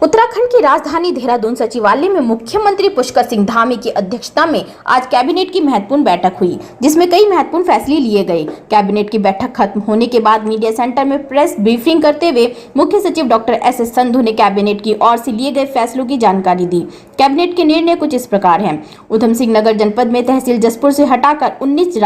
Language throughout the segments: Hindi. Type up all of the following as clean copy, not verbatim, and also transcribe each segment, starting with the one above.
उत्तराखंड की राजधानी देहरादून सचिवालय में मुख्यमंत्री पुष्कर सिंह धामी की अध्यक्षता में आज कैबिनेट की महत्वपूर्ण बैठक हुई, जिसमें कई महत्वपूर्ण फैसले लिए गए। कैबिनेट की बैठक खत्म होने के बाद मीडिया सेंटर में प्रेस ब्रीफिंग करते हुए मुख्य सचिव डॉक्टर एस संधू ने कैबिनेट की ओर से लिए गए फैसलों की जानकारी दी। कैबिनेट के निर्णय कुछ इस प्रकार हैं। उधम सिंह नगर जनपद में तहसील जसपुर से हटाकर 19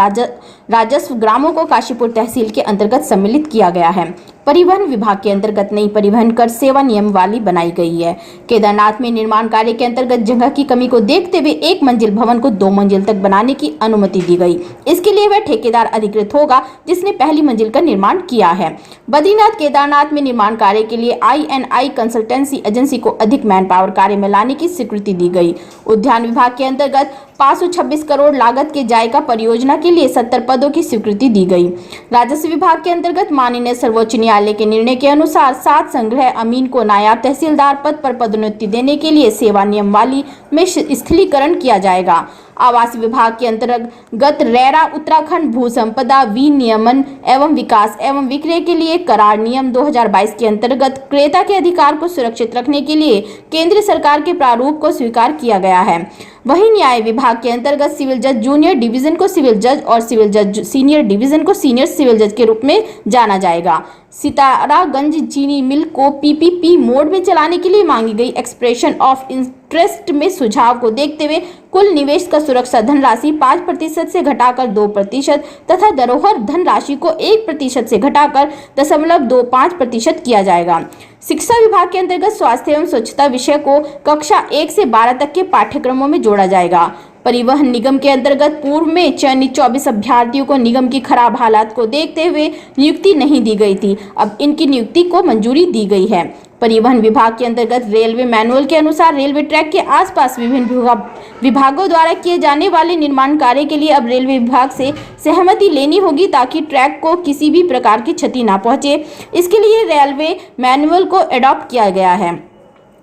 राजस्व ग्रामों को काशीपुर तहसील के अंतर्गत सम्मिलित किया गया है। परिवहन विभाग के अंतर्गत नई परिवहन कर सेवा नियमावली बनाई गई है। केदारनाथ में निर्माण कार्य के अंतर्गत जगह की कमी को देखते हुए 1 मंजिल भवन को 2 मंजिल तक बनाने की अनुमति दी गई। इसके लिए वह ठेकेदार अधिकृत होगा जिसने पहली मंजिल का निर्माण किया है। बद्रीनाथ केदारनाथ में निर्माण कार्य के लिए INI कंसल्टेंसी एजेंसी को अधिक मैन पावर कार्य में लाने की स्वीकृति दी गई। उद्यान विभाग के अंतर्गत 526 करोड़ लागत के जायका परियोजना के लिए 70 पदों की स्वीकृति दी गई। राजस्व विभाग के अंतर्गत माननीय सर्वोच्च न्यायालय के निर्णय के अनुसार 7 संग्रह अमीन को नायब तहसीलदार पद पर पदोन्नति देने के लिए सेवा नियमावली में स्थलीकरण किया जाएगा। आवास विभाग के अंतर्गत रेरा उत्तराखंड भू संपदा विनियमन एवं विकास एवं विक्रय के लिए करार नियम 2022 के अंतर्गत क्रेता के अधिकार को सुरक्षित रखने के लिए केंद्र सरकार के प्रारूप को स्वीकार किया गया है। वहीं न्याय विभाग के अंतर्गत सिविल जज जूनियर डिवीजन को सिविल जज और सिविल जज सीनियर डिवीजन को सीनियर सिविल जज के रूप में जाना जाएगा। सितारागंज चीनी मिल को PPP मोड में चलाने के लिए मांगी गई एक्सप्रेशन ऑफ इंटरेस्ट में सुझाव को देखते हुए कुल निवेश का सुरक्षा धनराशि 5% से घटाकर 2% तथा धरोहर धनराशि को 1% से घटाकर 0.25% किया जाएगा। शिक्षा विभाग के अंतर्गत स्वास्थ्य एवं स्वच्छता विषय को कक्षा 1 से 12 तक के पाठ्यक्रमों में जोड़ा जाएगा। परिवहन निगम के अंतर्गत पूर्व में चयनित 24 अभ्यर्थियों को निगम की खराब हालात को देखते हुए नियुक्ति नहीं दी गई थी, अब इनकी नियुक्ति को मंजूरी दी गई है। परिवहन विभाग के अंतर्गत रेलवे मैनुअल के अनुसार रेलवे ट्रैक के आसपास विभिन्न विभागों द्वारा किए जाने वाले निर्माण कार्य के लिए अब रेलवे विभाग से सहमति लेनी होगी ताकि ट्रैक को किसी भी प्रकार की क्षति ना पहुंचे। इसके लिए रेलवे मैनुअल को एडॉप्ट किया गया है।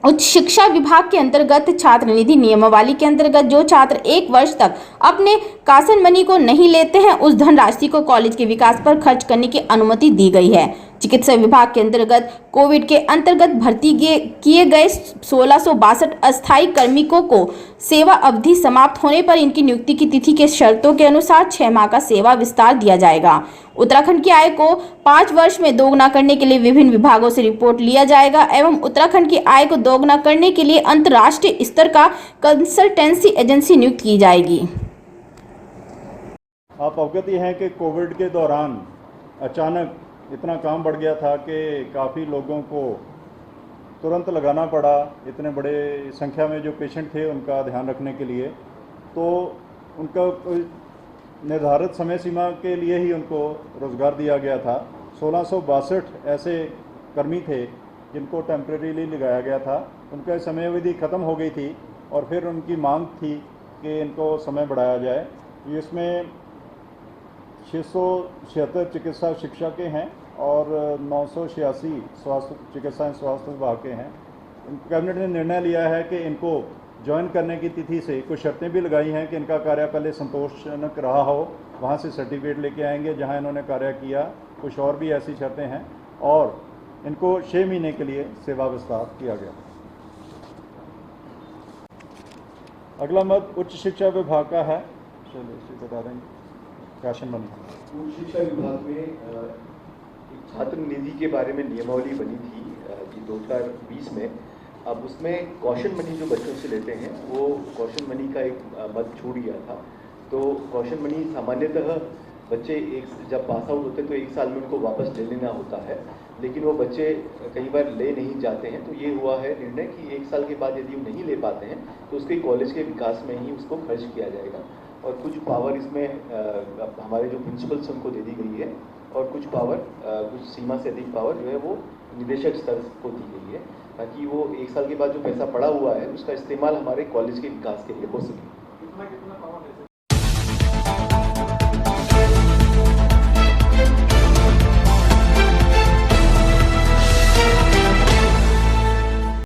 उच्च शिक्षा विभाग के अंतर्गत छात्र निधि नियमावली के अंतर्गत जो छात्र 1 वर्ष तक अपने कासन मनी को नहीं लेते हैं उस धनराशि को कॉलेज के विकास पर खर्च करने की अनुमति दी गई है। चिकित्सा विभाग के अंतर्गत कोविड के अंतर्गत भर्ती किए गए 1662 अस्थायी कार्मिकों को सेवा अवधि समाप्त होने पर इनकी नियुक्ति की तिथि के शर्तों के अनुसार 6 माह का सेवा विस्तार दिया जाएगा। उत्तराखंड की आय को 5 वर्ष में दोगुना करने के लिए विभिन्न विभागों से रिपोर्ट लिया जाएगा एवं उत्तराखंड की आय को दोगुना करने के लिए अंतर्राष्ट्रीय स्तर का कंसल्टेंसी एजेंसी नियुक्त की जाएगी। आप अवगत हैं कि कोविड के दौरान अचानक इतना काम बढ़ गया था कि काफ़ी लोगों को तुरंत लगाना पड़ा। इतने बड़े संख्या में जो पेशेंट थे उनका ध्यान रखने के लिए, तो उनका निर्धारित समय सीमा के लिए ही उनको रोज़गार दिया गया था। 1662 ऐसे कर्मी थे जिनको टेम्परेरीली लगाया गया था। उनका समय अवधि ख़त्म हो गई थी और फिर उनकी मांग थी कि इनको समय बढ़ाया जाए। इसमें 676 चिकित्सा शिक्षा के हैं और 986 स्वास्थ्य चिकित्सा स्वास्थ्य विभाग के हैं। कैबिनेट ने निर्णय लिया है कि इनको ज्वाइन करने की तिथि से कुछ शर्तें भी लगाई हैं कि इनका कार्य पहले संतोषजनक रहा हो, वहाँ से सर्टिफिकेट लेके आएंगे जहाँ इन्होंने कार्य किया। कुछ और भी ऐसी शर्तें हैं और इनको 6 महीने के लिए सेवा विस्तार किया गया। अगला मत उच्च शिक्षा विभाग का है, चलिए इसे बता देंगे। काशन मनी उच्च शिक्षा विभाग में एक छात्र निधि के बारे में नियमावली बनी थी कि 2020 में। अब उसमें कौशन मनी जो बच्चों से लेते हैं वो कौशन मनी का एक मद छूट गया था। तो कौशन मनी सामान्यतः बच्चे जब पास आउट होते हैं तो 1 साल में उनको वापस ले लेना होता है, लेकिन वो बच्चे कई बार ले नहीं जाते हैं। तो ये हुआ है निर्णय कि 1 साल के बाद यदि वो नहीं ले पाते हैं तो उसके कॉलेज के विकास में ही उसको खर्च किया जाएगा। और कुछ पावर इसमें हमारे जो प्रिंसिपल्स उनको दे दी गई है और कुछ पावर कुछ सीमा से अधिक पावर जो है वो निदेशक स्तर को दी गई है, ताकि वो 1 साल के बाद जो पैसा पड़ा हुआ है उसका इस्तेमाल हमारे कॉलेज के विकास के लिए हो सके।